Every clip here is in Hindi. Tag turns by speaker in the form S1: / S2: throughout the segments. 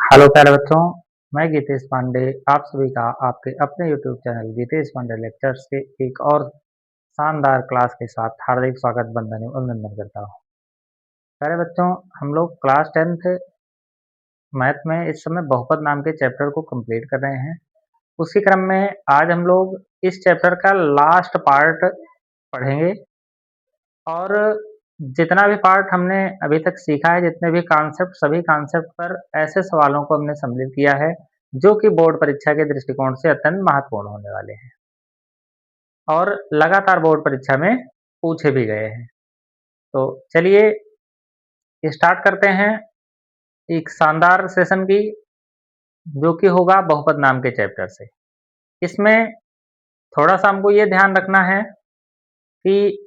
S1: हेलो प्यारे बच्चों, मैं गीतेश पांडे आप सभी का आपके अपने YouTube channel Geetesh Pandey lectures के एक और शानदार क्लास के साथ हार्दिक स्वागत बंदन अभिनंदन करता हूँ। प्यारे बच्चों, हम लोग क्लास 10th मैथ में इस समय बहुपद नाम के चैप्टर को कंप्लीट कर रहे हैं। उसी क्रम में आज हम लोग इस चैप्टर का लास्ट पार्ट पढ़ेंगे और जितना भी पार्ट हमने अभी तक सीखा है, जितने भी कॉन्सेप्ट, सभी कॉन्सेप्ट पर ऐसे सवालों को हमने सम्मिलित किया है जो कि बोर्ड परीक्षा के दृष्टिकोण से अत्यंत महत्वपूर्ण होने वाले हैं और लगातार बोर्ड परीक्षा में पूछे भी गए हैं। तो चलिए स्टार्ट करते हैं एक शानदार सेशन की, जो कि होगा बहुपद नाम के चैप्टर से। इसमें थोड़ा सा हमको ये ध्यान रखना है कि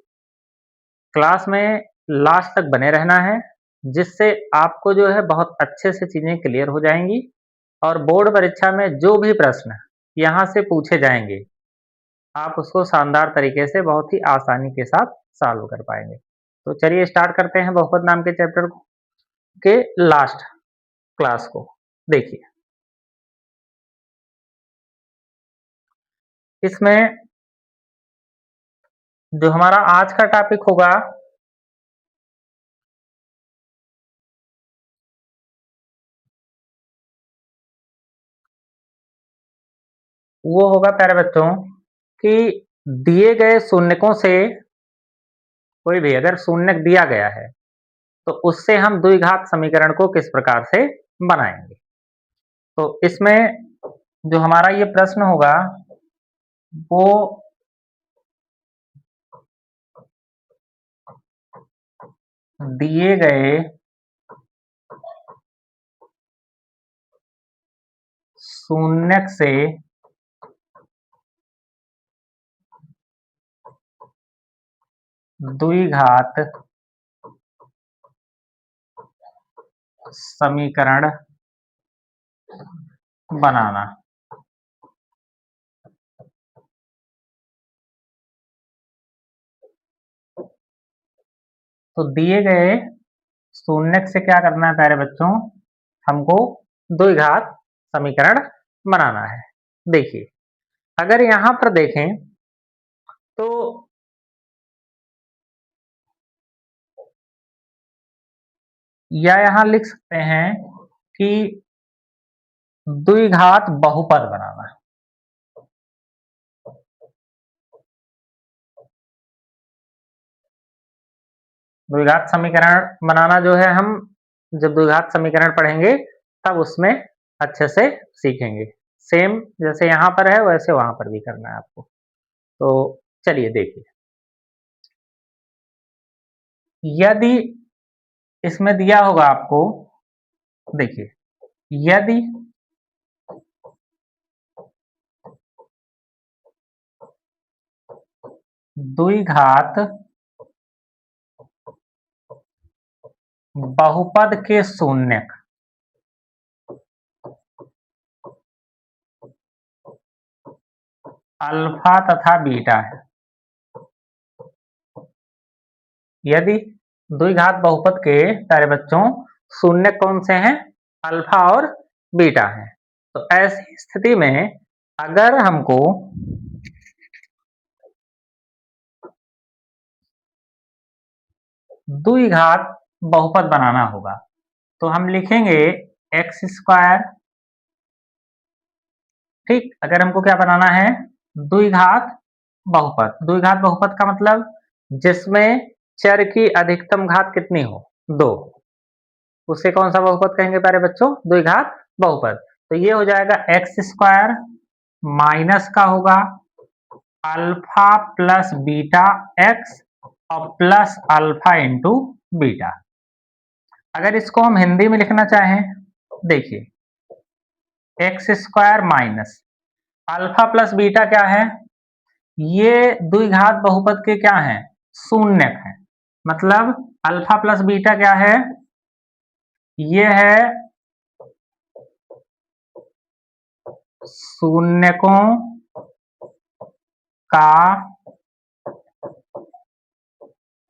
S1: क्लास में लास्ट तक बने रहना है, जिससे आपको जो है बहुत अच्छे से चीज़ें क्लियर हो जाएँगी और बोर्ड परीक्षा में जो भी प्रश्न यहाँ से पूछे जाएँगे, आप उसको शानदार तरीके से बहुत ही आसानी के साथ सॉल्व कर पाएँगे। तो चलिए स्टार्ट करते हैं बहुपद नाम के चैप्टर को के लास्ट क्लास को। देखिए, इसमें जो हमारा आज का टॉपिक होगा वो होगा प्यारे बच्चों कि दिए गए शून्यकों से कोई भी अगर शून्यक दिया गया है तो उससे हम द्विघात समीकरण को किस प्रकार से बनाएंगे। तो इसमें जो हमारा ये प्रश्न होगा वो दिए गए शून्यक से द्विघात समीकरण बनाना। तो दिए गए शून्यक से क्या करना है प्यारे बच्चों, हमको द्विघात समीकरण बनाना है। देखिए, अगर यहां पर देखें तो या यहां लिख सकते हैं कि द्विघात बहुपद बनाना। द्विघात समीकरण बनाना जो है, हम जब द्विघात समीकरण पढ़ेंगे तब उसमें अच्छे से सीखेंगे। सेम जैसे यहाँ पर है वैसे वहां पर भी करना है आपको। तो चलिए देखिए, यदि इसमें दिया होगा आपको, देखिए, यदि द्विघात बहुपद के शून्यक अल्फा तथा बीटा है, यदि द्विघात बहुपद के प्यारे बच्चों शून्यक कौन से हैं, अल्फा और बीटा हैं, तो ऐसी स्थिति में अगर हमको द्विघात बहुपद बनाना होगा तो हम लिखेंगे एक्स स्क्वायर। ठीक, अगर हमको क्या बनाना है, द्विघात बहुपद। द्विघात बहुपद का मतलब जिसमें चर की अधिकतम घात कितनी हो, 2, उसे कौन सा बहुपद कहेंगे प्यारे बच्चों, द्विघात बहुपद। तो ये हो जाएगा एक्स स्क्वायर माइनस का होगा अल्फा प्लस बीटा एक्स और प्लस अल्फा इंटू बीटा। अगर इसको हम हिंदी में लिखना चाहें, देखिए, x square minus alpha plus beta क्या है, ये द्विघात बहुपद के क्या हैं, शून्यक है। मतलब अल्फा प्लस बीटा क्या है, ये है शून्यकों का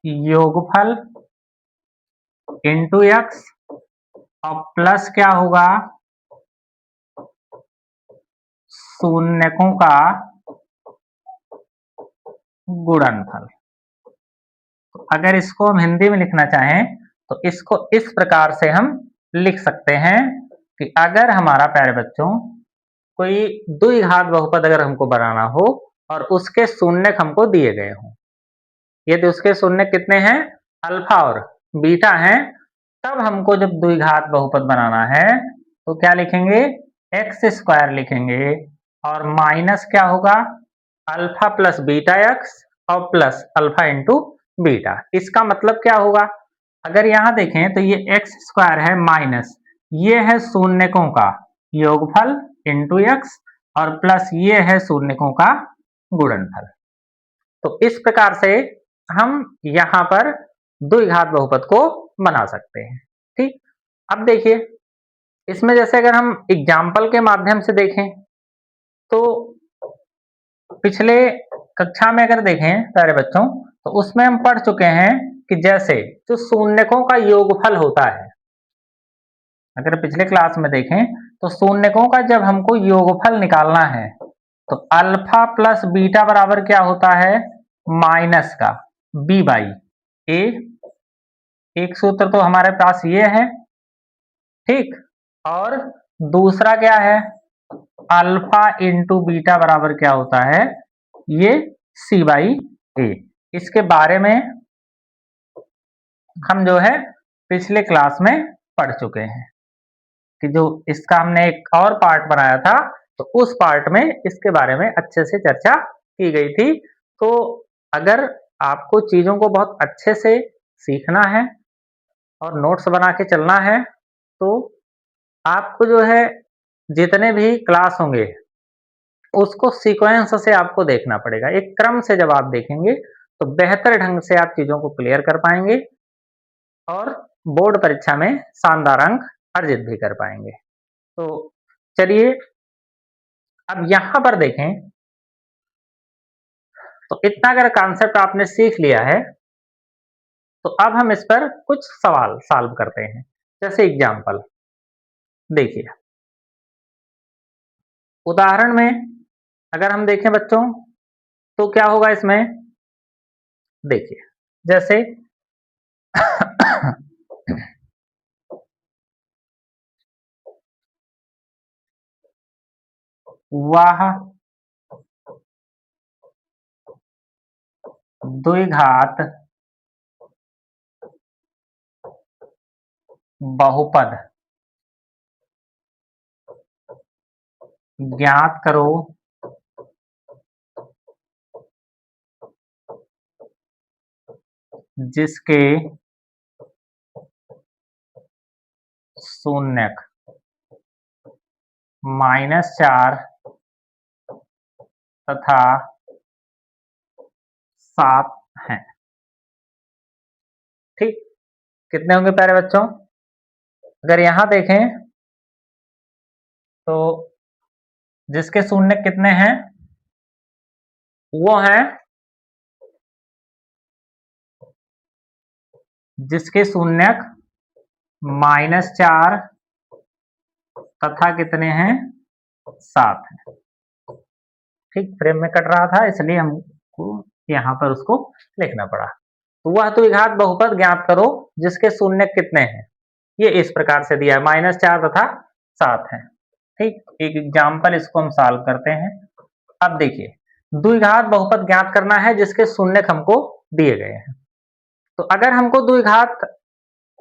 S1: योगफल इंटू एक्स और प्लस क्या होगा, शून्यकों का गुणनफल। अगर इसको हम हिंदी में लिखना चाहें तो इसको इस प्रकार से हम लिख सकते हैं कि अगर हमारा प्यारे बच्चों कोई द्विघात बहुपद अगर हमको बनाना हो और उसके शून्यक हमको दिए गए हों, यदि उसके शून्यक कितने हैं, अल्फा और बीटा हैं, तब हमको जब द्विघात बहुपद बनाना है तो क्या लिखेंगे, एक्स स्क्वायर लिखेंगे और माइनस क्या होगा, अल्फा प्लस बीटा एक्स और प्लस अल्फा इंटू बीटा। इसका मतलब क्या होगा, अगर यहाँ देखें तो ये एक्स स्क्वायर है माइनस ये है शून्यकों का योगफल इंटू एक्स और प्लस ये है शून्यकों का गुणनफल। तो इस प्रकार से हम यहाँ पर द्विघात बहुपद को बना सकते हैं। ठीक, अब देखिए इसमें जैसे अगर हम एग्जाम्पल के माध्यम से देखें तो पिछले कक्षा में अगर देखें प्यारे बच्चों तो उसमें हम पढ़ चुके हैं कि जैसे जो शून्यकों का योगफल होता है, अगर पिछले क्लास में देखें तो शून्यकों का जब हमको योगफल निकालना है तो अल्फा प्लस बीटा बराबर क्या होता है, माइनस का बी बाई ए। एक सूत्र तो हमारे पास ये है, ठीक, और दूसरा क्या है, अल्फा इंटू बीटा बराबर क्या होता है, ये सी बाई ए। इसके बारे में हम जो है पिछले क्लास में पढ़ चुके हैं कि जो इसका हमने एक और पार्ट बनाया था तो उस पार्ट में इसके बारे में अच्छे से चर्चा की गई थी। तो अगर आपको चीजों को बहुत अच्छे से सीखना है और नोट्स बना के चलना है तो आपको जो है जितने भी क्लास होंगे उसको सीक्वेंस से आपको देखना पड़ेगा। एक क्रम से जब आप देखेंगे तो बेहतर ढंग से आप चीजों को क्लियर कर पाएंगे और बोर्ड परीक्षा में शानदार अंक अर्जित भी कर पाएंगे। तो चलिए अब यहां पर देखें तो इतना अगर कॉन्सेप्ट आपने सीख लिया है तो अब हम इस पर कुछ सवाल सॉल्व करते हैं। जैसे एग्जांपल देखिए, उदाहरण में अगर हम देखें बच्चों तो क्या होगा इसमें, देखिए जैसे वह द्विघात बहुपद ज्ञात करो जिसके शून्यक -4 तथा 7 हैं। ठीक, कितने होंगे प्यारे बच्चों, अगर यहां देखें तो जिसके शून्यक कितने हैं, वो हैं जिसके शून्यक -4 तथा कितने हैं, 7 हैं। ठीक, फ्रेम में कट रहा था इसलिए हमको यहाँ पर उसको लिखना पड़ा। तो वह द्विघात बहुपद ज्ञात करो जिसके शून्यक कितने हैं, ये इस प्रकार से दिया है, -4 तथा 7 है। ठीक, एक एग्जाम्पल इसको हम सॉल्व करते हैं। अब देखिए द्विघात बहुपद ज्ञात करना है जिसके शून्यक हमको दिए गए हैं। तो अगर हमको द्विघात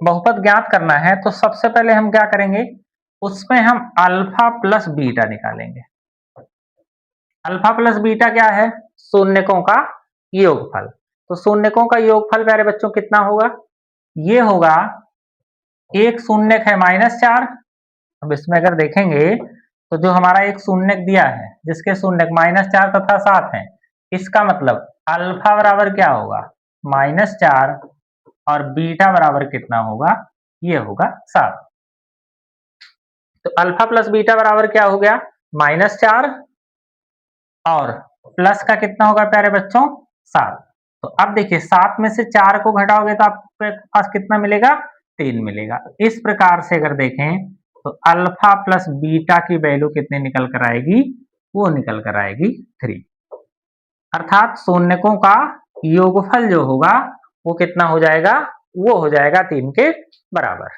S1: बहुपद ज्ञात करना है तो सबसे पहले हम क्या करेंगे, उसमें हम अल्फा प्लस बीटा निकालेंगे। अल्फा प्लस बीटा क्या है, शून्यकों का योगफल। तो शून्यकों का योगफल प्यारे बच्चों कितना होगा, ये होगा, एक शून्यक है -4। अब इसमें अगर देखेंगे तो जो हमारा एक शून्यक दिया है जिसके शून्यक -4 तथा 7 हैं, इसका मतलब अल्फा बराबर क्या होगा, -4 और बीटा बराबर कितना होगा, ये होगा 7। तो अल्फा प्लस बीटा बराबर क्या हो गया, -4 और प्लस का कितना होगा प्यारे बच्चों, 7। तो अब देखिए 7 में से 4 को घटाओगे तो आपके पास कितना मिलेगा, 3 मिलेगा। इस प्रकार से अगर देखें तो अल्फा प्लस बीटा की वैल्यू कितनी निकल कर आएगी, वो निकल कर आएगी 3। अर्थात शून्यकों का योगफल जो होगा वो कितना हो जाएगा, वो हो जाएगा 3 के बराबर।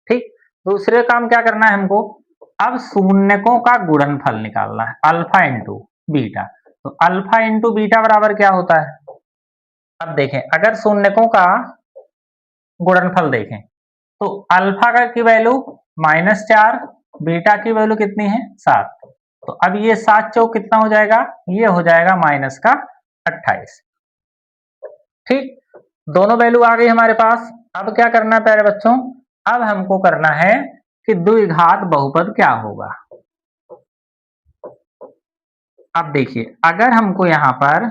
S1: ठीक, दूसरे काम क्या करना है हमको, अब शून्यकों का गुणनफल निकालना है, अल्फा इंटू बीटा। तो अल्फा इंटू बीटा बराबर क्या होता है, अब देखें अगर शून्यकों का गुणनफल देखें तो अल्फा का की वैल्यू -4, बीटा की वैल्यू कितनी है 7। तो अब ये 7 चौक कितना हो जाएगा, ये हो जाएगा -28। ठीक, दोनों वैल्यू आ गई हमारे पास। अब क्या करना है प्यारे बच्चों, अब हमको करना है कि द्विघात बहुपद क्या होगा। अब देखिए अगर हमको यहाँ पर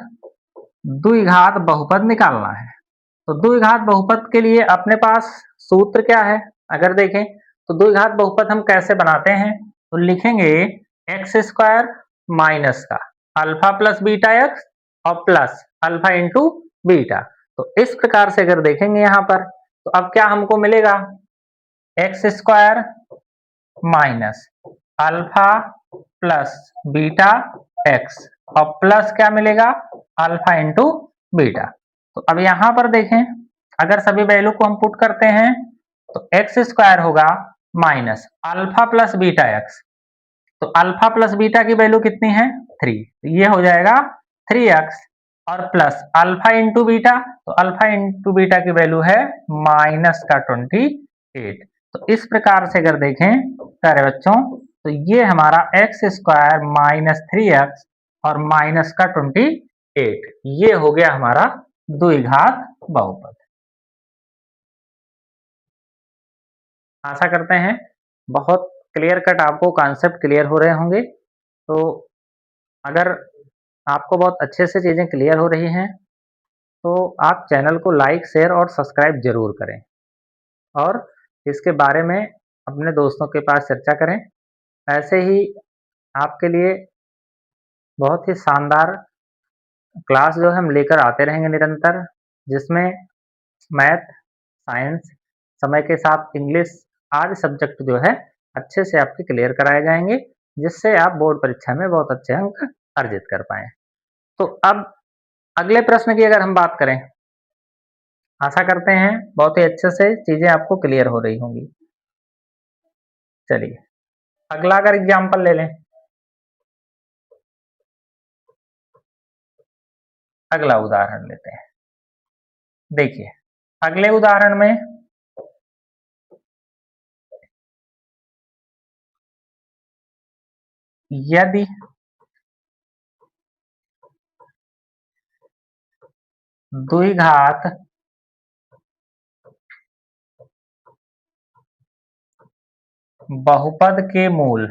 S1: द्विघात बहुपद निकालना है तो द्विघात बहुपद के लिए अपने पास सूत्र क्या है, अगर देखें तो द्विघात बहुपद हम कैसे बनाते हैं, तो लिखेंगे एक्स स्क्वायर माइनस का अल्फा प्लस बीटा एक्स और प्लस अल्फा इंटू बीटा। तो इस प्रकार से अगर देखेंगे यहाँ पर तो अब क्या हमको मिलेगा, x square minus alpha plus beta x और प्लस क्या मिलेगा, अल्फा इंटू बीटा। तो अब यहां पर देखें अगर सभी वैल्यू को हम पुट करते हैं तो एक्स स्क्वायर होगा minus alpha plus beta x. तो अल्फा प्लस बीटा की वैल्यू कितनी है 3, तो ये हो जाएगा 3x और प्लस अल्फा इंटू बीटा, तो अल्फा इंटू बीटा की वैल्यू है -28। तो इस प्रकार से अगर देखें प्यारे बच्चों तो ये हमारा एक्स स्क्वायर -3x और -28 ये हो गया हमारा द्विघात बहुपद। आशा करते हैं बहुत क्लियर कट आपको कॉन्सेप्ट क्लियर हो रहे होंगे। तो अगर आपको बहुत अच्छे से चीज़ें क्लियर हो रही हैं तो आप चैनल को लाइक शेयर और सब्सक्राइब जरूर करें और इसके बारे में अपने दोस्तों के पास चर्चा करें। ऐसे ही आपके लिए बहुत ही शानदार क्लास जो है हम लेकर आते रहेंगे निरंतर, जिसमें मैथ, साइंस, समय के साथ इंग्लिश आदि सब्जेक्ट जो है अच्छे से आपके क्लियर कराए जाएंगे, जिससे आप बोर्ड परीक्षा में बहुत अच्छे अंक अर्जित कर पाएँ। तो अब अगले प्रश्न की अगर हम बात करें, आशा करते हैं बहुत ही अच्छे से चीज़ें आपको क्लियर हो रही होंगी। चलिए अगला अगर एग्जाम्पल ले लें, अगला उदाहरण लेते हैं। देखिए अगले उदाहरण में यदि द्विघात बहुपद के मूल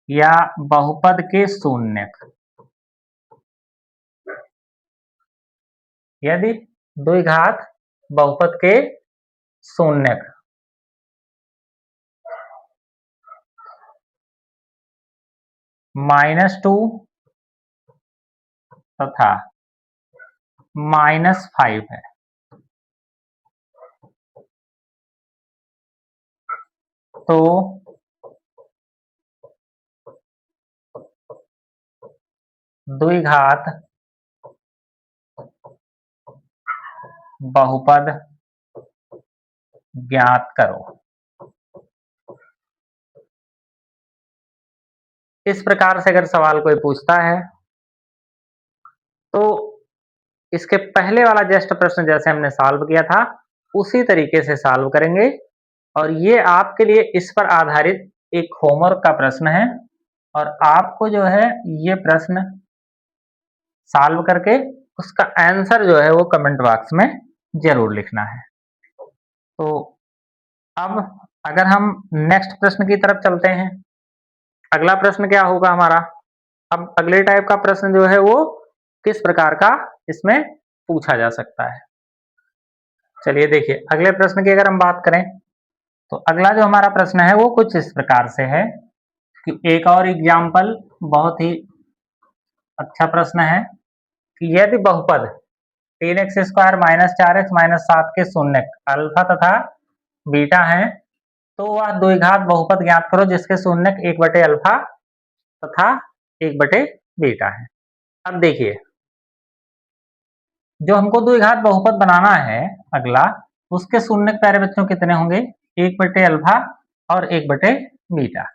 S1: या बहुपद के शून्यक, यदि द्विघात बहुपद के शून्यक -2 तथा -5 है, तो द्विघात बहुपद ज्ञात करो। इस प्रकार से अगर सवाल कोई पूछता है तो इसके पहले वाला जस्ट प्रश्न जैसे हमने सॉल्व किया था उसी तरीके से सॉल्व करेंगे, और ये आपके लिए इस पर आधारित एक होमवर्क का प्रश्न है और आपको जो है ये प्रश्न सॉल्व करके उसका आंसर जो है वो कमेंट बॉक्स में जरूर लिखना है। तो अब अगर हम नेक्स्ट प्रश्न की तरफ चलते हैं, अगला प्रश्न क्या होगा हमारा, अब अगले टाइप का प्रश्न जो है वो किस प्रकार का इसमें पूछा जा सकता है। चलिए देखिए अगले प्रश्न की अगर हम बात करें तो अगला जो हमारा प्रश्न है वो कुछ इस प्रकार से है कि एक और एग्जाम्पल बहुत ही अच्छा प्रश्न है कि यदि बहुपद 3x स्क्वायर -4x -7 के शून्यक अल्फा तथा बीटा हैं तो वह द्विघात बहुपद ज्ञात करो जिसके शून्यक 1/अल्फा तथा 1/बीटा है। अब देखिए, जो हमको द्विघात बहुपद बनाना है अगला, उसके शून्य प्यारे बच्चों कितने होंगे? 1/अल्फा और 1/बीटा।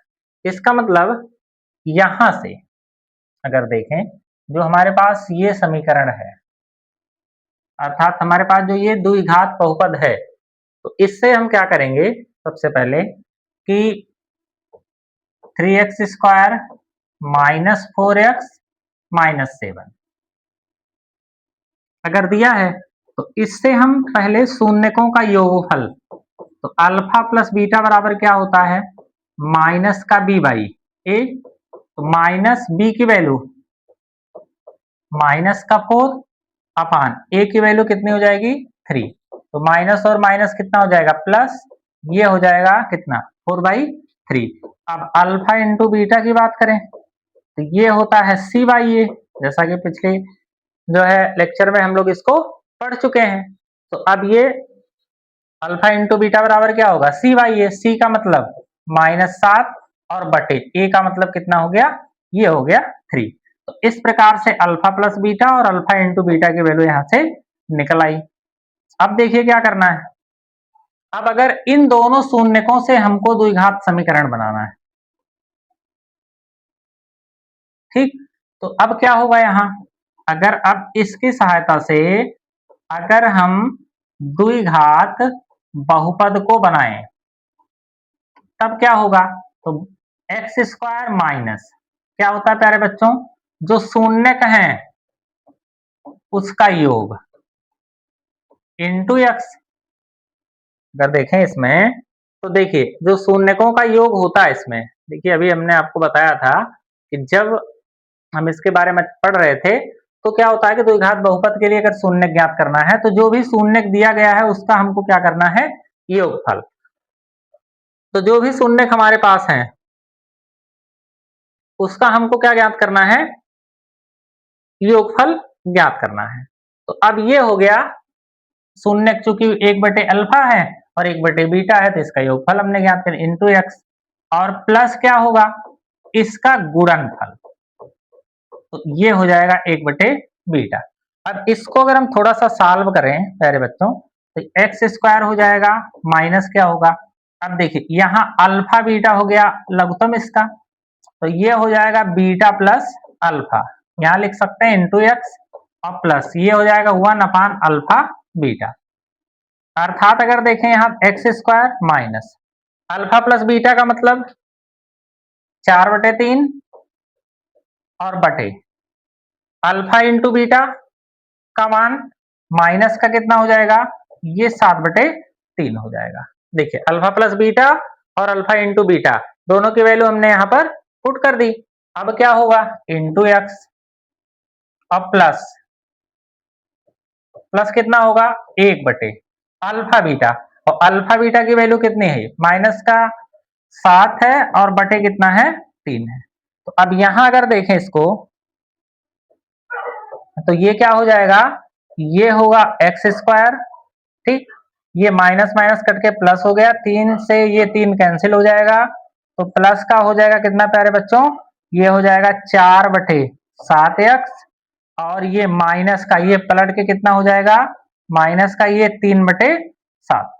S1: इसका मतलब यहां से अगर देखें, जो हमारे पास ये समीकरण है, अर्थात हमारे पास जो ये द्विघात बहुपद है, तो इससे हम क्या करेंगे सबसे पहले कि 3x² माइनस 4x माइनस 7 अगर दिया है तो इससे हम पहले शून्यकों का योगफल, तो अल्फा प्लस बीटा बराबर क्या होता है? माइनस का b बाई ए, तो माइनस b की वैल्यू माइनस का 4 अपान ए की वैल्यू कितनी हो जाएगी? 3, तो माइनस और माइनस कितना हो जाएगा? प्लस, ये हो जाएगा कितना? 4/3। अब अल्फा इंटू बीटा की बात करें तो ये होता है c बाई ए, जैसा कि पिछले जो है लेक्चर में हम लोग इसको पढ़ चुके हैं। तो अब ये अल्फा इंटू बीटा बराबर क्या होगा? c बाई ए, c का मतलब -7 और बटे a का मतलब कितना हो गया? ये हो गया 3। तो इस प्रकार से अल्फा प्लस बीटा और अल्फा इंटू बीटा की वैल्यू यहां से निकल आई। अब देखिए क्या करना है। अब अगर इन दोनों शून्यकों से हमको द्विघात समीकरण बनाना है, ठीक, तो अब क्या होगा यहां, अगर अब इसकी सहायता से अगर हम द्विघात बहुपद को बनाएं तब क्या होगा? तो x² माइनस क्या होता है प्यारे बच्चों? जो शून्यक हैं उसका योग इंटू x। अगर देखें इसमें तो देखिए जो शून्यकों का योग होता है इसमें, देखिए अभी हमने आपको बताया था कि जब हम इसके बारे में पढ़ रहे थे तो क्या होता है कि द्विघात बहुपद के लिए अगर शून्यक ज्ञात करना है तो जो भी शून्यक दिया गया है उसका हमको क्या करना है? योगफल। तो जो भी शून्यक हमारे पास है उसका हमको क्या ज्ञात करना है? योगफल ज्ञात करना है। तो अब ये हो गया शून्यक, चूंकि 1/अल्फा है और 1/बीटा है तो इसका योगफल हमने ज्ञात कर इंटू एक्स, और प्लस क्या होगा? इसका गुणनफल, तो ये हो जाएगा 1/बीटा। अब इसको अगर हम थोड़ा सा सॉल्व करें प्यारे बच्चों तो x² हो जाएगा माइनस क्या होगा? अब देखिए यहाँ अल्फा बीटा हो गया लघुत्तम इसका, तो ये हो जाएगा बीटा प्लस अल्फा, यहाँ लिख सकते हैं इंटू एक्स, और प्लस ये हो जाएगा 1/अल्फा बीटा। अर्थात अगर देखें यहाँ x² minus alpha plus beta का मतलब 4/3 और बटे अल्फा इंटू बीटा का मान माइनस का कितना हो जाएगा? ये 7/3 हो जाएगा। देखिए अल्फा प्लस बीटा और अल्फा इंटू बीटा दोनों की वैल्यू हमने यहाँ पर पुट कर दी। अब क्या होगा? इंटू एक्स और प्लस प्लस कितना होगा? 1/अल्फा बीटा, और अल्फा बीटा की वैल्यू कितनी है? माइनस का 7 है और बटे कितना है? 3 है। तो अब यहां अगर देखें इसको तो ये क्या हो जाएगा? ये होगा x², ठीक, ये माइनस माइनस कट के प्लस हो गया, 3 से ये 3 कैंसिल हो जाएगा, तो प्लस का हो जाएगा कितना प्यारे बच्चों? ये हो जाएगा 4/7x, और ये माइनस का ये पलट के कितना हो जाएगा? माइनस का ये 3/7।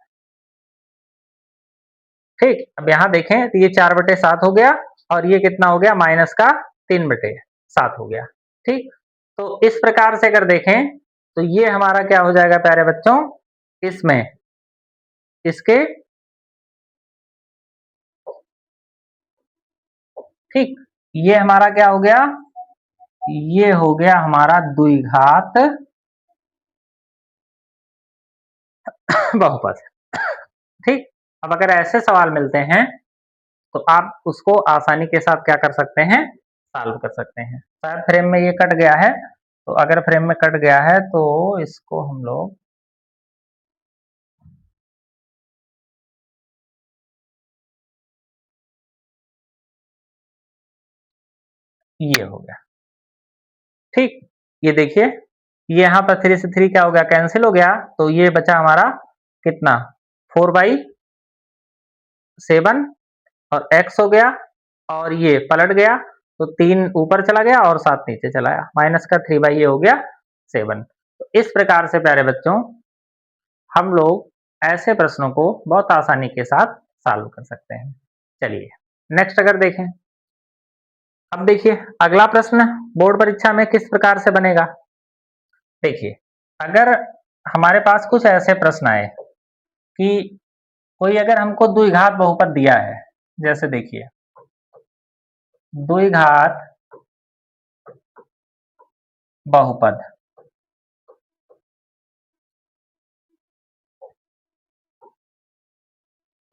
S1: ठीक, अब यहां देखें तो ये 4/7 हो गया और ये कितना हो गया? माइनस का 3/7 हो गया। ठीक, तो इस प्रकार से अगर देखें तो ये हमारा क्या हो जाएगा प्यारे बच्चों? इसमें इसके, ठीक, ये हमारा क्या हो गया? ये हो गया हमारा द्विघात बहुपद। ठीक, अब अगर ऐसे सवाल मिलते हैं तो आप उसको आसानी के साथ क्या कर सकते हैं? सॉल्व कर सकते हैं। शायद फ्रेम में ये कट गया है, तो अगर फ्रेम में कट गया है तो इसको हम लोग ये हो गया, ठीक, ये देखिए ये यहाँ पर 3 से 3 क्या हो गया? कैंसिल हो गया, तो ये बचा हमारा कितना? 4/7 और x हो गया और ये पलट गया तो 3 ऊपर चला गया और 7 नीचे चला आया, माइनस का 3 ये हो गया 7। तो इस प्रकार से प्यारे बच्चों हम लोग ऐसे प्रश्नों को बहुत आसानी के साथ सॉल्व कर सकते हैं। चलिए नेक्स्ट अगर देखें, अब देखिए अगला प्रश्न बोर्ड परीक्षा में किस प्रकार से बनेगा। देखिए अगर हमारे पास कुछ ऐसे प्रश्न आए कि कोई अगर हमको द्विघात बहुपद दिया है, जैसे देखिए द्विघात बहुपद,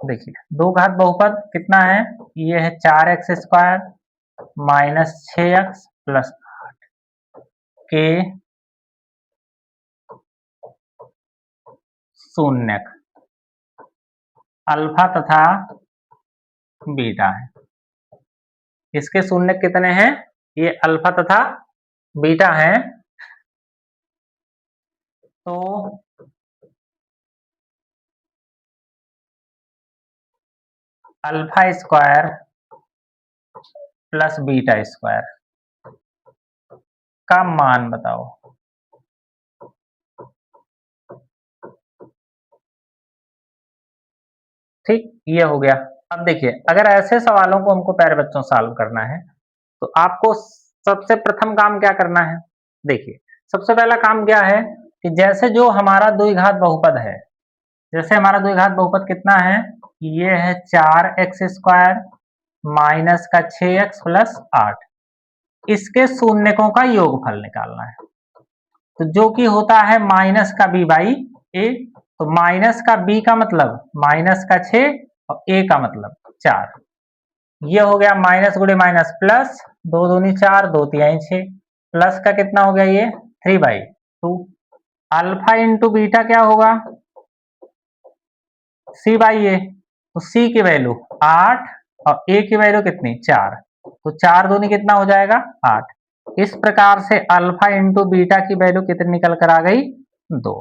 S1: देखिए दो घात बहुपद कितना है, ये है 4x² माइनस 6x प्लस 8 के शून्यक अल्फा तथा बीटा है। इसके शून्यक कितने हैं, ये अल्फा तथा बीटा है। तो alpha square plus beta square का मान बताओ। ठीक, ये हो गया। अब देखिए अगर ऐसे सवालों को हमको प्यारे बच्चों सॉल्व करना है तो आपको सबसे प्रथम काम क्या करना है। देखिए सबसे पहला काम क्या है कि जैसे जो हमारा द्विघात बहुपद है, जैसे हमारा द्विघात बहुपद कितना है, ये है 4x² माइनस का 6x प्लस 8, इसके शून्यकों का योगफल निकालना है। तो जो कि होता है माइनस का b बाई ए, तो माइनस का b का मतलब माइनस का 6 और a का मतलब 4, ये हो गया माइनस गुणे माइनस प्लस, 2 दूनी 4 2 तिहाई 6, प्लस का कितना हो गया ये 3/2। अल्फा इंटू बीटा क्या होगा, c बाई ए, तो c की वैल्यू 8 और a की वैल्यू कितनी 4, तो 4 दूनी कितना हो जाएगा 8। इस प्रकार से अल्फा इंटू बीटा की वैल्यू कितनी निकल कर आ गई 2।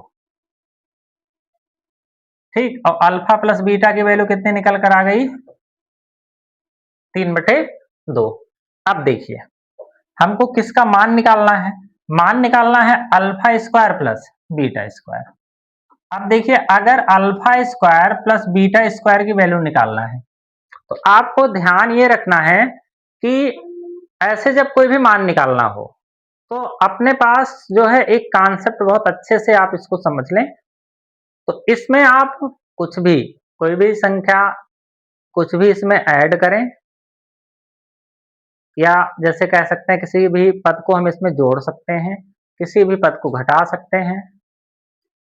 S1: ठीक, और अल्फा प्लस बीटा की वैल्यू कितनी निकल कर आ गई 3/2। अब देखिए हमको किसका मान निकालना है, मान निकालना है alpha square plus beta square. अब देखिए अगर alpha square plus beta square की वैल्यू निकालना है तो आपको ध्यान ये रखना है कि ऐसे जब कोई भी मान निकालना हो तो अपने पास जो है एक कॉन्सेप्ट बहुत अच्छे से आप इसको समझ लें। तो इसमें आप कुछ भी कोई भी संख्या कुछ भी इसमें ऐड करें, या जैसे कह सकते हैं किसी भी पद को हम इसमें जोड़ सकते हैं, किसी भी पद को घटा सकते हैं,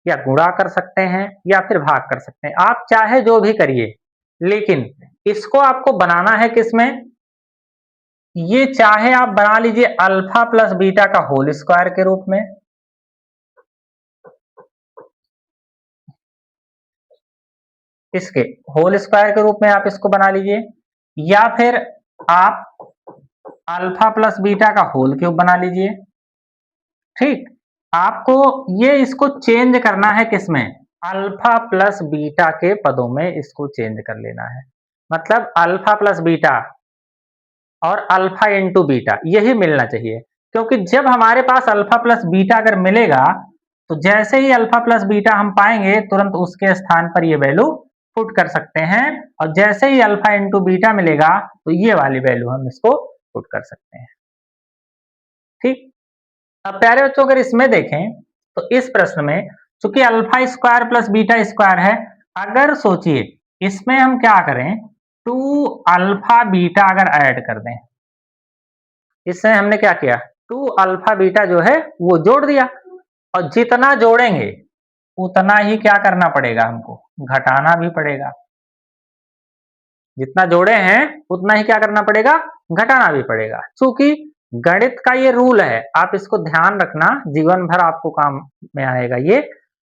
S1: या गुणा कर सकते हैं, या फिर भाग कर सकते हैं, आप चाहे जो भी करिए। लेकिन इसको आपको बनाना है किसमें, ये चाहे आप बना लीजिए अल्फा प्लस बीटा का होल स्क्वायर के रूप में, इसके होल स्क्वायर के रूप में आप इसको बना लीजिए, या फिर आप अल्फा प्लस बीटा का होल क्यूब बना लीजिए। ठीक, आपको ये इसको चेंज करना है किसमें, अल्फा प्लस बीटा के पदों में इसको चेंज कर लेना है। मतलब अल्फा प्लस बीटा और अल्फा इंटू बीटा यही मिलना चाहिए, क्योंकि जब हमारे पास अल्फा प्लस बीटा अगर मिलेगा तो जैसे ही अल्फा प्लस बीटा हम पाएंगे तुरंत उसके स्थान पर ये वैल्यू पुट कर सकते हैं, और जैसे ही अल्फा इंटू बीटा मिलेगा तो ये वाली वैल्यू हम इसको पुट कर सकते हैं। ठीक, अब प्यारे बच्चों अगर इसमें देखें तो इस प्रश्न में चूंकि alpha square plus beta square है, अगर सोचिए इसमें हम क्या करें 2 अल्फा बीटा अगर ऐड कर दें, इससे हमने क्या किया 2 अल्फा बीटा जो है वो जोड़ दिया, और जितना जोड़ेंगे उतना ही क्या करना पड़ेगा हमको घटाना भी पड़ेगा, जितना जोड़े हैं उतना ही क्या करना पड़ेगा घटाना भी पड़ेगा। चूंकि गणित का ये रूल है, आप इसको ध्यान रखना, जीवन भर आपको काम में आएगा ये,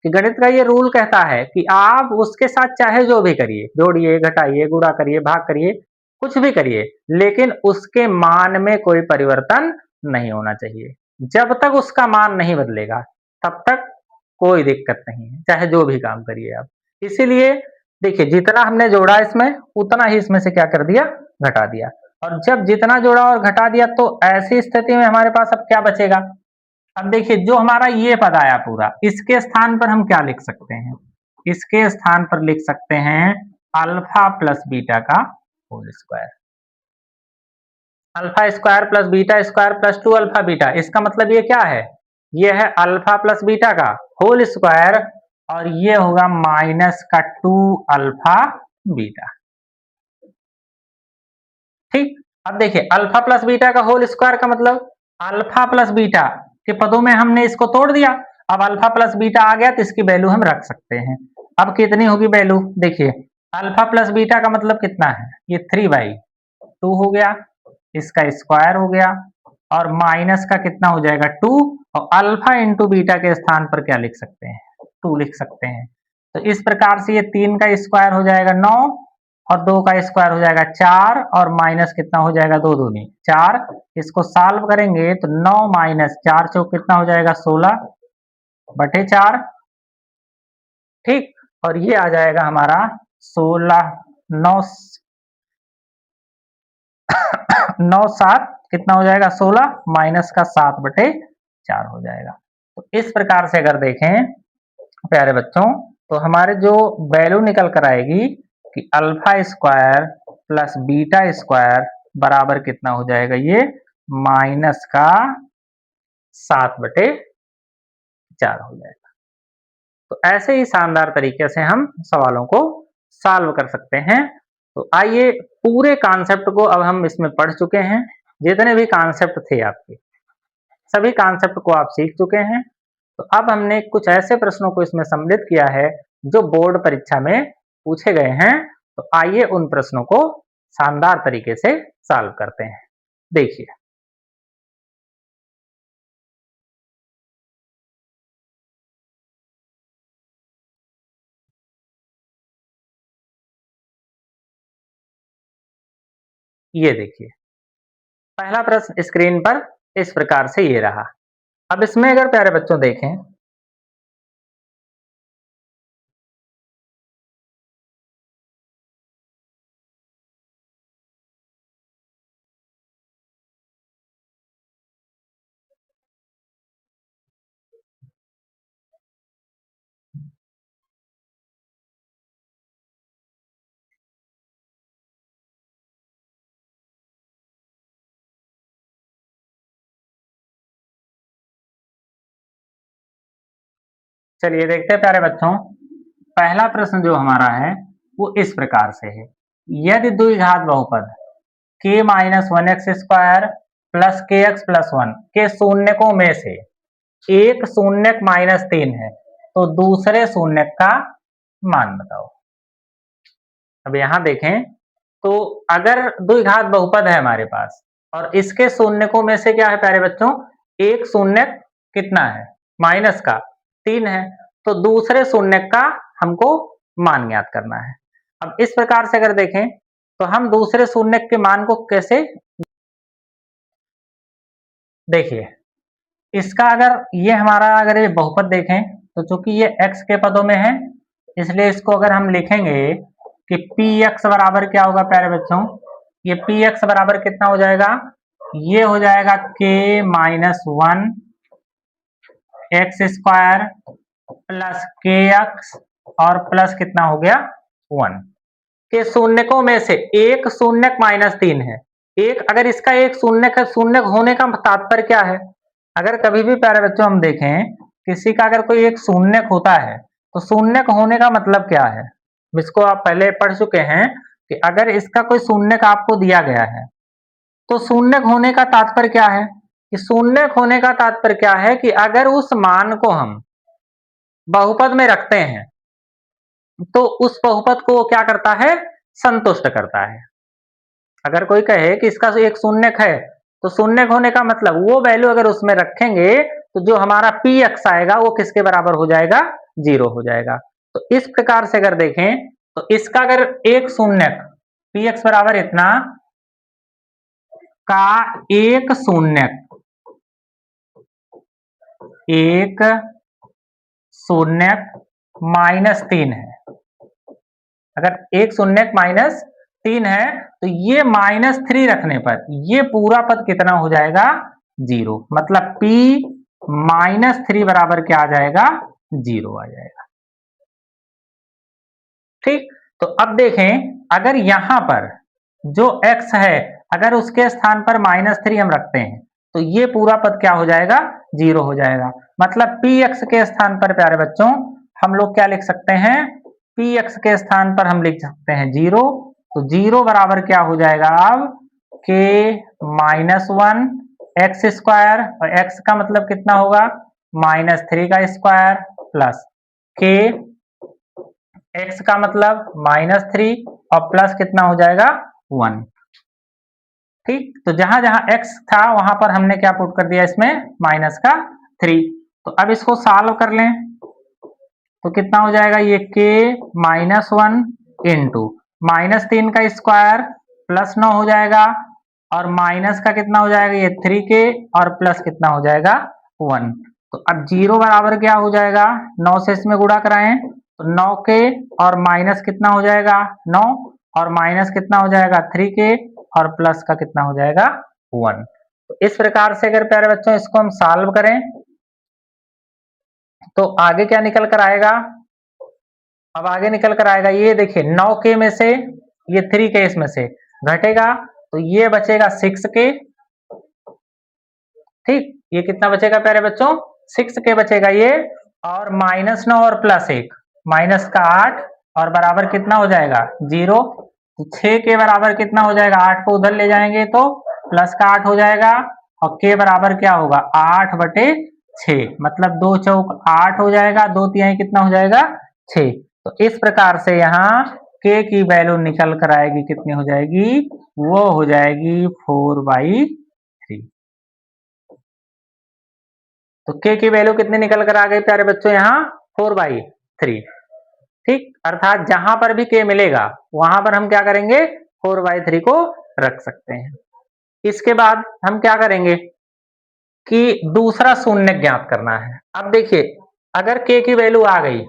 S1: कि गणित का ये रूल कहता है कि आप उसके साथ चाहे जो भी करिए, जोड़िए घटाइए गुणा करिए भाग करिए कुछ भी करिए, लेकिन उसके मान में कोई परिवर्तन नहीं होना चाहिए। जब तक उसका मान नहीं बदलेगा तब तक कोई दिक्कत नहीं है, चाहे जो भी काम करिए आप। इसीलिए देखिए जितना हमने जोड़ा इसमें उतना ही इसमें से क्या कर दिया घटा दिया। और जब जितना जोड़ा और घटा दिया तो ऐसी स्थिति में हमारे पास अब क्या बचेगा। अब देखिए जो हमारा ये पद आया पूरा, इसके स्थान पर हम क्या लिख सकते हैं, इसके स्थान पर लिख सकते हैं अल्फा प्लस बीटा का whole square. Alpha square plus beta square plus 2 alpha beta, इसका मतलब ये क्या है, ये है अल्फा प्लस बीटा का होल स्क्वायर और ये होगा माइनस का 2 अल्फा बीटा। ठीक, अब देखिए अल्फा प्लस बीटा का होल स्क्वायर का मतलब अल्फा प्लस बीटा के पदों में हमने इसको तोड़ दिया। अब अल्फा प्लस बीटा आ गया तो इसकी वैल्यू हम रख सकते हैं। अब कितनी होगी वैल्यू, देखिए अल्फा प्लस बीटा का मतलब कितना है, ये 3/2 हो गया, इसका स्क्वायर हो गया और माइनस का कितना हो जाएगा 2 और अल्फा इंटू बीटा के स्थान पर क्या लिख सकते हैं, 2 लिख सकते हैं। तो इस प्रकार से ये 3 का स्क्वायर हो जाएगा 9 और 2 का स्क्वायर हो जाएगा 4 और माइनस कितना हो जाएगा 2 दूनी 4। इसको सॉल्व करेंगे तो 9 माइनस 4 चौक कितना हो जाएगा 16/4। ठीक, और ये आ जाएगा हमारा 16 9 9 7 कितना हो जाएगा 16 माइनस का 7/4 हो जाएगा। तो इस प्रकार से अगर देखें प्यारे बच्चों तो हमारे जो वैल्यू निकल कर आएगी कि alpha square plus beta square बराबर कितना हो जाएगा, ये माइनस का 7/4 हो जाएगा। तो ऐसे ही शानदार तरीके से हम सवालों को सॉल्व कर सकते हैं। तो आइए पूरे कॉन्सेप्ट को अब हम इसमें पढ़ चुके हैं, जितने भी कॉन्सेप्ट थे आपके सभी कॉन्सेप्ट को आप सीख चुके हैं। तो अब हमने कुछ ऐसे प्रश्नों को इसमें सम्मिलित किया है जो बोर्ड परीक्षा में पूछे गए हैं। तो आइए उन प्रश्नों को शानदार तरीके से सॉल्व करते हैं। देखिए ये देखिए पहला प्रश्न स्क्रीन पर इस प्रकार से ये रहा। अब इसमें अगर प्यारे बच्चों देखें चलिए देखते हैं प्यारे बच्चों। पहला प्रश्न जो हमारा है वो इस प्रकार से है, यदि द्विघात बहुपद k minus 1x square plus के एक्स प्लस 1 के शून्यकों में से एक शून्यक -3 है तो दूसरे शून्यक का मान बताओ। अब यहां देखें तो अगर द्विघात बहुपद है हमारे पास और इसके शून्यकों में से क्या है प्यारे बच्चों, एक शून्यक कितना है माइनस का 3 है, तो दूसरे शून्यक का हमको मान ज्ञात करना है। अब इस प्रकार से अगर देखें तो हम दूसरे शून्यक के मान को कैसे, देखिए इसका अगर ये हमारा अगर ये बहुपद देखें तो चूंकि ये x के पदों में है इसलिए इसको अगर हम लिखेंगे कि px बराबर क्या होगा प्यारे बच्चों, ये px बराबर कितना हो जाएगा, ये हो जाएगा k minus 1 x square plus के एक्स और प्लस कितना हो गया 1 के शून्यकों में से एक शून्यक -3 है। एक अगर इसका एक शून्यक है, शून्यक होने का तात्पर्य क्या है, अगर कभी भी प्यारे बच्चों हम देखें किसी का अगर कोई एक शून्यक होता है तो शून्यक होने का मतलब क्या है, इसको आप पहले पढ़ चुके हैं कि अगर इसका कोई शून्यक आपको दिया गया है तो शून्यक होने का तात्पर्य क्या है, कि शून्यक होने का तात्पर्य क्या है कि अगर उस मान को हम बहुपद में रखते हैं तो उस बहुपद को क्या करता है, संतुष्ट करता है। अगर कोई कहे कि इसका एक शून्यक है तो शून्यक होने का मतलब वो वैल्यू अगर उसमें रखेंगे तो जो हमारा पी एक्स आएगा वो किसके बराबर हो जाएगा, 0 हो जाएगा। तो इस प्रकार से अगर देखें तो इसका अगर एक शून्यक पी एक्स बराबर इतना का एक शून्यक -3 है, अगर एक शून्यक 3 है, तो ये -3 रखने पर ये पूरा पद कितना हो जाएगा? 0। मतलब p -3 बराबर क्या आ जाएगा? 0 आ जाएगा। ठीक, तो अब देखें, अगर यहां पर जो x है, अगर उसके स्थान पर -3 हम रखते हैं, तो ये पूरा पद क्या हो जाएगा? 0 हो जाएगा। मतलब px के स्थान पर प्यारे बच्चों हम लोग क्या लिख सकते हैं? px के स्थान पर हम लिख सकते हैं 0। तो 0 बराबर क्या हो जाएगा अब? k -1 एक्स स्क्वायर, और x का मतलब कितना होगा? -3 का स्क्वायर प्लस k, x का मतलब -3 और प्लस कितना हो जाएगा? 1। ठीक, तो जहां जहां x था वहां पर हमने क्या पुट कर दिया इसमें? -3। तो अब इसको सॉल्व कर लें, तो कितना हो जाएगा? ये k -1 इंटू -3 का स्क्वायर प्लस 9 हो जाएगा, और माइनस का कितना हो जाएगा? ये 3k और प्लस कितना हो जाएगा? 1। तो अब 0 बराबर क्या हो जाएगा? 9 से इसमें गुणा कराएं, तो 9k और माइनस कितना हो जाएगा? 9, और माइनस कितना हो जाएगा? 3k और प्लस का कितना हो जाएगा? 1। तो इस प्रकार से अगर प्यारे बच्चों इसको हम सॉल्व करें, तो आगे क्या निकल कर आएगा? अब आगे निकल कर आएगा, ये देखिए 9k में से ये 3k इसमें से घटेगा, तो ये बचेगा 6k। ठीक, ये कितना बचेगा प्यारे बच्चों? 6k बचेगा ये, और -9 और +1, माइनस का 8 और बराबर कितना हो जाएगा? 0। तो 6 के बराबर कितना हो जाएगा? 8 को उधर ले जाएंगे तो प्लस का 8 हो जाएगा, और k बराबर क्या होगा? 8/6, मतलब 2 चौक 8 हो जाएगा, 2 तिहाई कितना हो जाएगा? 6। तो इस प्रकार से यहाँ k की वैल्यू निकल कर आएगी, कितनी हो जाएगी? वो हो जाएगी 4/3। तो k की वैल्यू कितनी निकल कर आ गई प्यारे बच्चों? यहाँ 4/3। ठीक, अर्थात जहां पर भी k मिलेगा वहां पर हम क्या करेंगे? 4/3 को रख सकते हैं। इसके बाद हम क्या करेंगे कि दूसरा शून्य ज्ञात करना है। अब देखिए, अगर k की वैल्यू आ गई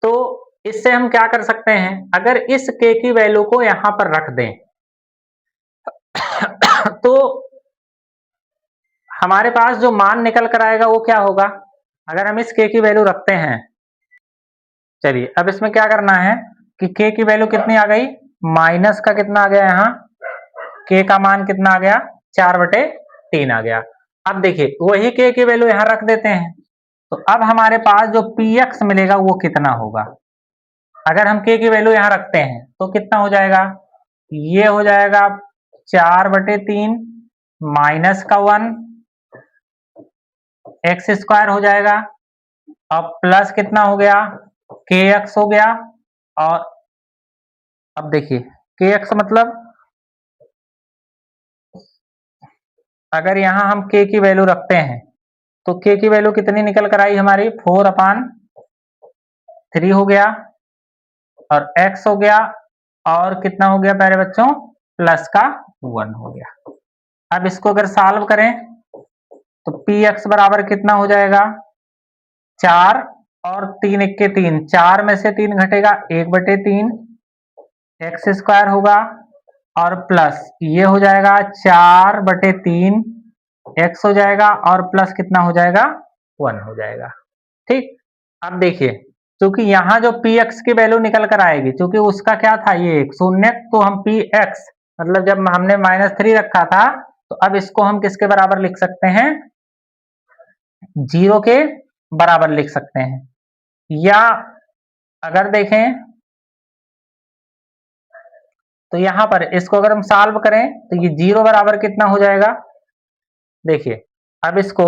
S1: तो इससे हम क्या कर सकते हैं? अगर इस k की वैल्यू को यहां पर रख दें तो हमारे पास जो मान निकल कर आएगा वो क्या होगा? अगर हम इस k की वैल्यू रखते हैं, चलिए अब इसमें क्या करना है कि k की वैल्यू कितनी आ गई? माइनस का कितना आ गया? यहाँ k का मान कितना आ गया? 4/3 आ गया। अब देखिए वही k की वैल्यू यहाँ रख देते हैं, तो अब हमारे पास जो px मिलेगा वो कितना होगा? अगर हम k की वैल्यू यहाँ रखते हैं तो कितना हो जाएगा? ये हो जाएगा 4/3 माइनस का 1 एक्स स्क्वायर हो जाएगा, अब प्लस कितना हो गया? kx हो गया। और अब देखिए kx मतलब अगर यहां हम k की वैल्यू रखते हैं तो k की वैल्यू कितनी निकल कर आई हमारी? 4/3 हो गया, और x हो गया, और कितना हो गया प्यारे बच्चों? प्लस का 1 हो गया। अब इसको अगर सॉल्व करें तो px बराबर कितना हो जाएगा? 4 और 3 1 3, 4 में से 3 घटेगा, 1/3 एक्स स्क्वायर होगा, और प्लस ये हो जाएगा 4/3 एक्स हो जाएगा, और प्लस कितना हो जाएगा? 1 हो जाएगा। ठीक, अब देखिए क्योंकि यहाँ जो px की वैल्यू निकल कर आएगी, क्योंकि उसका क्या था? ये एक शून्य, तो हम px मतलब जब हमने -3 रखा था, तो अब इसको हम किसके बराबर लिख सकते हैं? 0 के बराबर लिख सकते हैं। या अगर देखें तो यहां पर इसको अगर हम सॉल्व करें तो ये 0 बराबर कितना हो जाएगा? देखिए अब इसको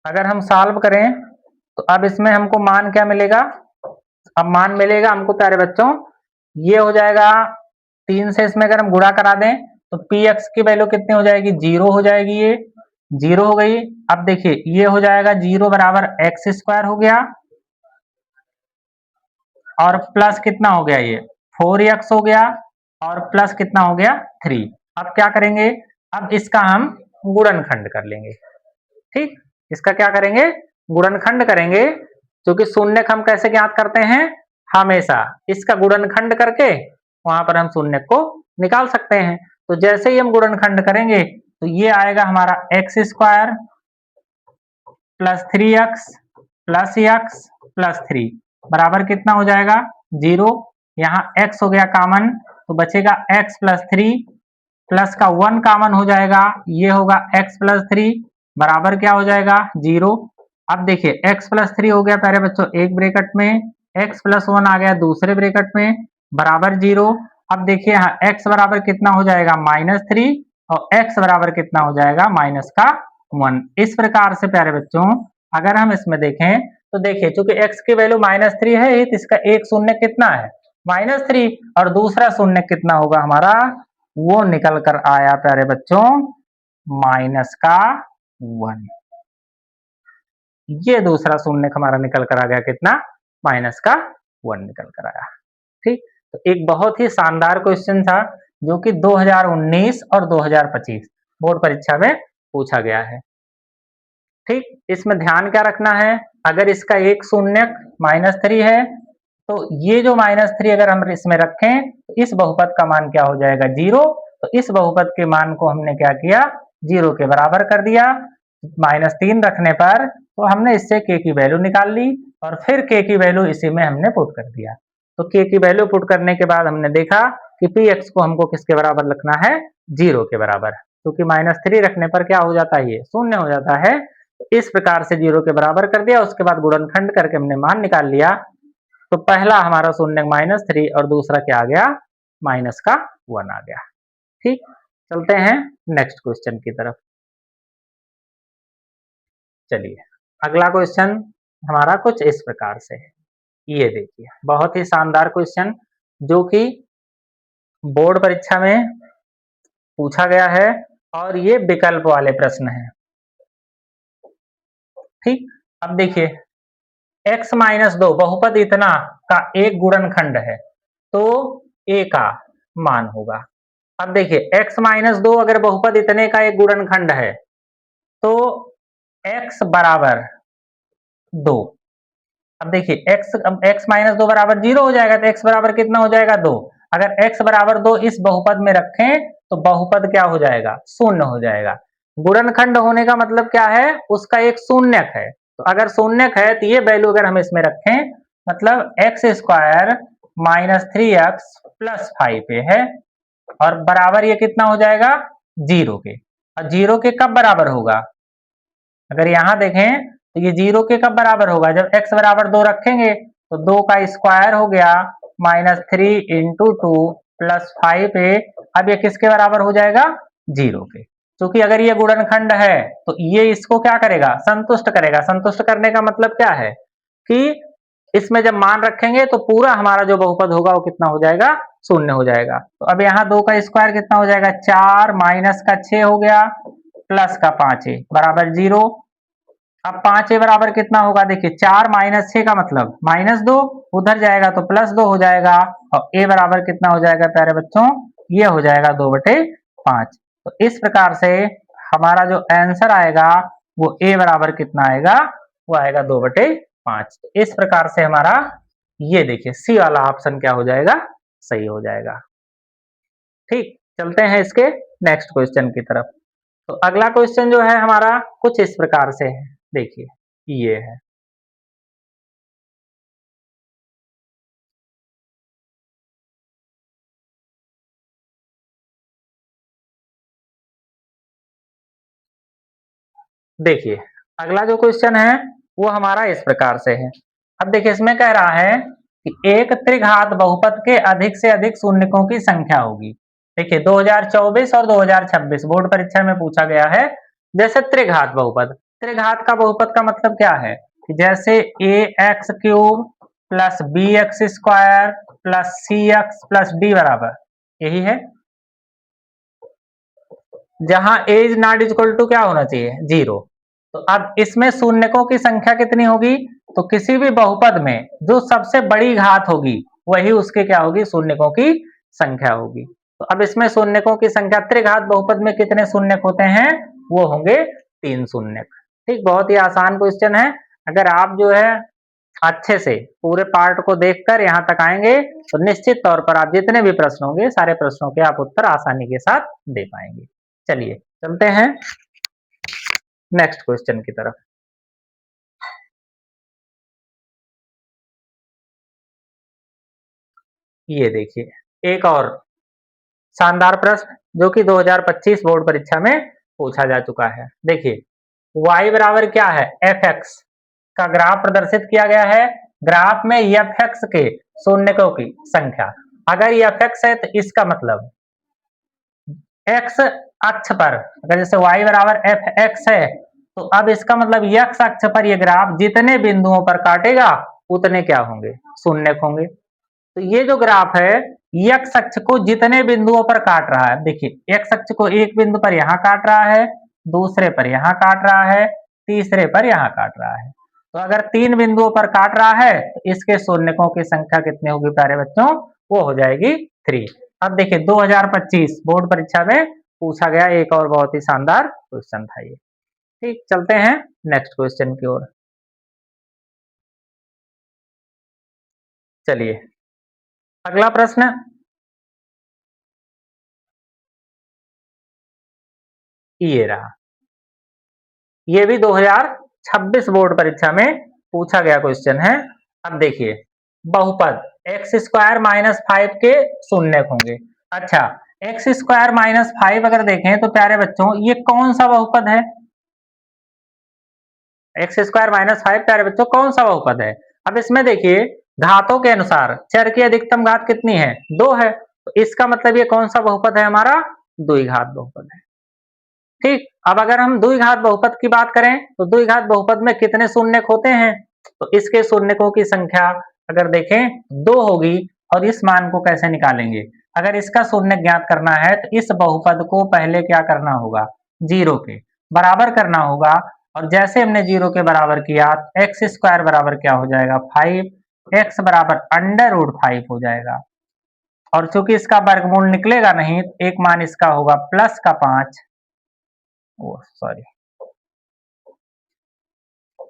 S1: अगर हम सॉल्व करें तो अब इसमें हमको मान क्या मिलेगा? अब मान मिलेगा हमको प्यारे बच्चों, ये हो जाएगा 3 से इसमें अगर हम गुणा करा दें तो px की वैल्यू कितनी हो जाएगी? 0 हो जाएगी, ये 0 हो गई। अब देखिए ये हो जाएगा 0 बराबर एक्स स्क्वायर हो गया, और प्लस कितना हो गया? ये 4x हो गया, और प्लस कितना हो गया? 3। अब क्या करेंगे? अब इसका हम गुणनखंड कर लेंगे। ठीक, इसका क्या करेंगे? गुणनखंड करेंगे, क्योंकि शून्य हम कैसे ज्ञात करते हैं? हमेशा इसका गुणनखंड करके वहां पर हम शून्य को निकाल सकते हैं। तो जैसे ही हम गुणनखंड करेंगे तो ये आएगा हमारा x square plus 3x plus x plus 3 बराबर कितना हो जाएगा 0। यहाँ x हो गया कॉमन तो बचेगा x प्लस 3 प्लस का 1 कॉमन हो जाएगा, ये होगा x प्लस 3 बराबर क्या हो जाएगा 0। अब देखिए x प्लस 3 हो गया प्यारे बच्चों एक ब्रैकेट में, x प्लस 1 आ गया दूसरे ब्रैकेट में बराबर 0। अब देखिए यहाँ x बराबर कितना हो जाएगा -3 और x बराबर कितना हो जाएगा माइनस का 1। इस प्रकार से प्यारे बच्चों अगर हम इसमें देखें तो देखिए चूंकि x की वैल्यू -3 है तो इसका एक शून्य कितना है -3 और दूसरा शून्य कितना होगा हमारा, वो निकल कर आया प्यारे बच्चों माइनस का 1। ये दूसरा शून्य हमारा निकल कर आ गया कितना माइनस का 1 निकल कर आया। ठीक, तो एक बहुत ही शानदार क्वेश्चन था जो कि 2019 और 2025 बोर्ड परीक्षा में पूछा गया है। ठीक, इसमें ध्यान क्या रखना है, अगर इसका एक शून्य -3 है तो ये जो -3 अगर हम इसमें रखें तो इस बहुपद का मान क्या हो जाएगा 0। तो इस बहुपद के मान को हमने क्या किया 0 के बराबर कर दिया। -3 रखने पर तो हमने इससे k की वैल्यू निकाल ली और फिर k की वैल्यू इसी में हमने पुट कर दिया। तो k की वैल्यू पुट करने के बाद हमने देखा कि px को हमको किसके बराबर रखना है 0 के बराबर, क्योंकि -3 रखने पर क्या हो जाता है ये शून्य हो जाता है। तो इस प्रकार से 0 के बराबर कर दिया, उसके बाद गुणनखंड करके हमने मान निकाल लिया। तो पहला हमारा शून्य -3 और दूसरा क्या आ गया माइनस का 1 आ गया। ठीक, चलते हैं नेक्स्ट क्वेश्चन की तरफ। चलिए अगला क्वेश्चन हमारा कुछ इस प्रकार से है, ये देखिए बहुत ही शानदार क्वेश्चन जो कि बोर्ड परीक्षा में पूछा गया है और ये विकल्प वाले प्रश्न हैं। ठीक, अब देखिए x -2 बहुपद इतना का एक गुणनखंड है तो a का मान होगा। अब देखिए x -2 अगर बहुपद इतने का एक गुणनखंड है तो x बराबर 2। अब देखिए x -2 बराबर 0 हो जाएगा तो x बराबर कितना हो जाएगा 2। अगर x बराबर 2 इस बहुपद में रखें तो बहुपद क्या हो जाएगा शून्य हो जाएगा। गुणनखंड होने का मतलब क्या है, उसका एक शून्यक है। तो अगर शून्यक है तो ये वैल्यू अगर हम इसमें रखें मतलब x स्क्वायर -3x प्लस 5 है और बराबर ये कितना हो जाएगा 0 के। और 0 के कब बराबर होगा, अगर यहाँ देखें तो ये 0 के कब बराबर होगा, जब x बराबर 2 रखेंगे तो 2 का स्क्वायर हो गया -3 इंटू 2 प्लस 5a। अब ये किसके बराबर हो जाएगा 0 के। क्योंकि अगर ये गुणनखंड है तो ये इसको क्या करेगा संतुष्ट करेगा। संतुष्ट करने का मतलब क्या है कि इसमें जब मान रखेंगे तो पूरा हमारा जो बहुपद होगा वो कितना हो जाएगा शून्य हो जाएगा। तो अब यहाँ 2 का स्क्वायर कितना हो जाएगा 4 माइनस का 6 हो गया प्लस का 5a बराबर 0। अब 5a बराबर कितना होगा, देखिए 4 माइनस 6 का मतलब -2, उधर जाएगा तो +2 हो जाएगा और a बराबर कितना हो जाएगा प्यारे बच्चों, ये हो जाएगा 2/5। तो इस प्रकार से हमारा जो आंसर आएगा वो a बराबर कितना आएगा, वो आएगा 2/5। तो इस प्रकार से हमारा ये देखिए सी वाला ऑप्शन क्या हो जाएगा सही हो जाएगा। ठीक, चलते हैं इसके नेक्स्ट क्वेश्चन की तरफ। तो अगला क्वेश्चन जो है हमारा कुछ इस प्रकार से है, देखिए ये है। देखिए अगला जो क्वेश्चन है वो हमारा इस प्रकार से है। अब देखिए इसमें कह रहा है कि एक त्रिघात बहुपद के अधिक से अधिक शून्यकों की संख्या होगी। देखिए 2024 और 2026 बोर्ड परीक्षा में पूछा गया है। जैसे त्रिघात बहुपद, त्रिघात का बहुपद का मतलब क्या है कि जैसे ax³ plus bx² plus cx plus d बराबर यही है, जहां a is not equal to क्या होना चाहिए 0। तो अब इसमें शून्यकों की संख्या कितनी होगी, तो किसी भी बहुपद में जो सबसे बड़ी घात होगी वही उसके क्या होगी शून्यकों की संख्या होगी। तो अब इसमें शून्यकों की संख्या त्रिघात बहुपद में कितने शून्यक होते हैं, वो होंगे 3 शून्यक। ठीक, बहुत ही आसान क्वेश्चन है। अगर आप जो है अच्छे से पूरे पार्ट को देखकर यहाँ तक आएंगे तो निश्चित तौर पर आप जितने भी प्रश्न होंगे सारे प्रश्नों के आप उत्तर आसानी के साथ दे पाएंगे। चलिए चलते हैं नेक्स्ट क्वेश्चन की तरफ। ये देखिए एक और शानदार प्रश्न जो कि 2025 बोर्ड परीक्षा में पूछा जा चुका है। देखिए y बराबर क्या है, fx का ग्राफ प्रदर्शित किया गया है। ग्राफ में fx के शून्यकों की संख्या, अगर fx है तो इसका मतलब x अक्ष पर, अगर जैसे y बराबर fx है तो अब इसका मतलब x अक्ष पर ये ग्राफ जितने बिंदुओं पर काटेगा उतने क्या होंगे, शून्यक होंगे। तो ये जो ग्राफ है x अक्ष को जितने बिंदुओं पर काट रहा है, देखिए x अक्ष को एक बिंदु पर यहाँ काट रहा है, दूसरे पर यहाँ काट रहा है, तीसरे पर यहाँ काट रहा है। तो अगर 3 बिंदुओं पर काट रहा है तो इसके शून्यकों की संख्या कितनी होगी प्यारे बच्चों, वो हो जाएगी 3। अब देखिए 2025 बोर्ड परीक्षा में पूछा गया एक और बहुत ही शानदार क्वेश्चन था ये। ठीक, चलते हैं नेक्स्ट क्वेश्चन की ओर। चलिए अगला प्रश्न ये रहा। ये भी 2026 बोर्ड परीक्षा में पूछा गया क्वेश्चन है। अब देखिए बहुपद एक्स स्क्वायर माइनस 5 के शून्यक होंगे। अच्छा, एक्स स्क्वायर माइनस 5 अगर देखें तो प्यारे बच्चों ये कौन सा बहुपद है, एक्स स्क्वायर माइनस 5 प्यारे बच्चों कौन सा बहुपद है। अब इसमें देखिए घातों के अनुसार चर की अधिकतम घात कितनी है, 2 है, तो इसका मतलब ये कौन सा बहुपद है हमारा, द्विघात बहुपद है। ठीक, अब अगर हम द्विघात बहुपद की बात करें तो द्विघात बहुपद में कितने शून्यक होते हैं, तो इसके शून्यकों की संख्या अगर देखें 2 होगी। और इस मान को कैसे निकालेंगे, अगर इसका शून्यक ज्ञात करना है तो इस बहुपद को पहले क्या करना होगा, 0 के बराबर करना होगा। और जैसे हमने 0 के बराबर किया एक्स स्क्वायर बराबर क्या हो जाएगा 5, एक्स बराबर √5 हो जाएगा। और चूंकि इसका वर्गमूल निकलेगा नहीं तो एक मान इसका होगा प्लस का 5, सॉरी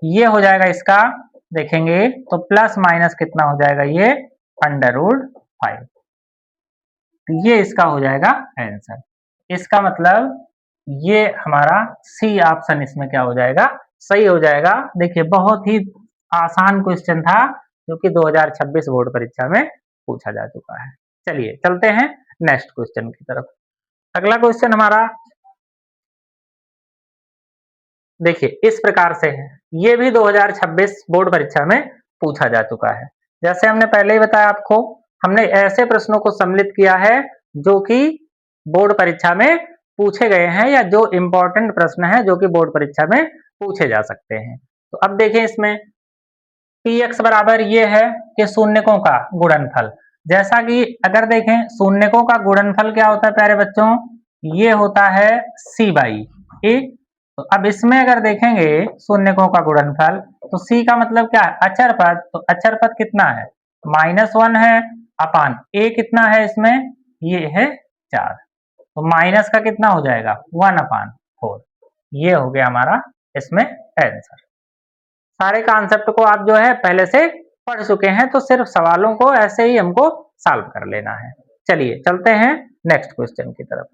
S1: ये हो जाएगा इसका, देखेंगे तो प्लस माइनस कितना हो जाएगा ये √5। तो ये इसका हो जाएगा आंसर। इसका मतलब ये हमारा सी ऑप्शन इसमें क्या हो जाएगा, सही हो जाएगा। देखिए बहुत ही आसान क्वेश्चन था जो कि 2026 बोर्ड परीक्षा में पूछा जा चुका है। चलिए चलते हैं नेक्स्ट क्वेश्चन की तरफ। अगला क्वेश्चन हमारा देखिए इस प्रकार से है, ये भी 2026 बोर्ड परीक्षा में पूछा जा चुका है। जैसे हमने पहले ही बताया आपको, हमने ऐसे प्रश्नों को सम्मिलित किया है जो कि बोर्ड परीक्षा में पूछे गए हैं या जो इम्पोर्टेंट प्रश्न है जो कि बोर्ड परीक्षा में पूछे जा सकते हैं। तो अब देखें इसमें px बराबर ये है कि शून्यकों का गुणनफल। जैसा कि अगर देखें शून्यकों का गुणनफल क्या होता है प्यारे बच्चों, ये होता है c बाई ए। तो अब इसमें अगर देखेंगे शून्यकों का गुणनफल तो c का मतलब क्या है, अचर पद। तो अचर पद कितना है, -1 है, अपान a कितना है इसमें, ये है 4। तो माइनस का कितना हो जाएगा 1/4। ये हो गया हमारा इसमें आंसर। सारे कॉन्सेप्ट को आप जो है पहले से पढ़ चुके हैं, तो सिर्फ सवालों को ऐसे ही हमको सॉल्व कर लेना है। चलिए चलते हैं नेक्स्ट क्वेश्चन की तरफ।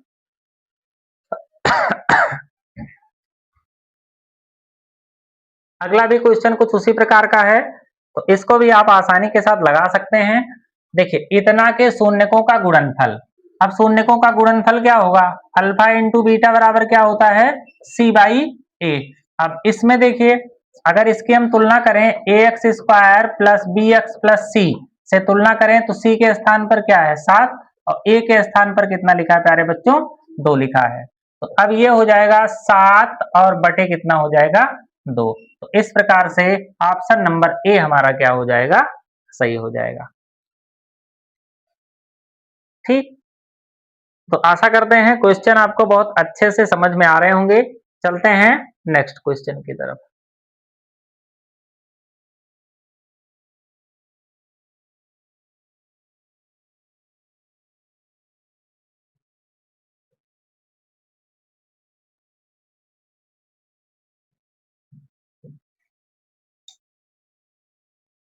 S1: अगला भी क्वेश्चन कुछ उसी प्रकार का है, तो इसको भी आप आसानी के साथ लगा सकते हैं। देखिए इतना के शून्यकों का गुणनफल, अब शून्यकों का गुणनफल क्या होगा, अल्फा इंटू बीटा बराबर क्या होता है c बाई ए। अब इसमें देखिए अगर इसकी हम तुलना करें ax square plus b x plus c से तुलना करें तो c के स्थान पर क्या है 7 और a के स्थान पर कितना लिखा है प्यारे बच्चों 2 लिखा है। तो अब ये हो जाएगा 7 और बटे कितना हो जाएगा 2। तो इस प्रकार से ऑप्शन नंबर ए हमारा क्या हो जाएगा, सही हो जाएगा। ठीक, तो आशा करते हैं क्वेश्चन आपको बहुत अच्छे से समझ में आ रहे होंगे। चलते हैं नेक्स्ट क्वेश्चन की तरफ।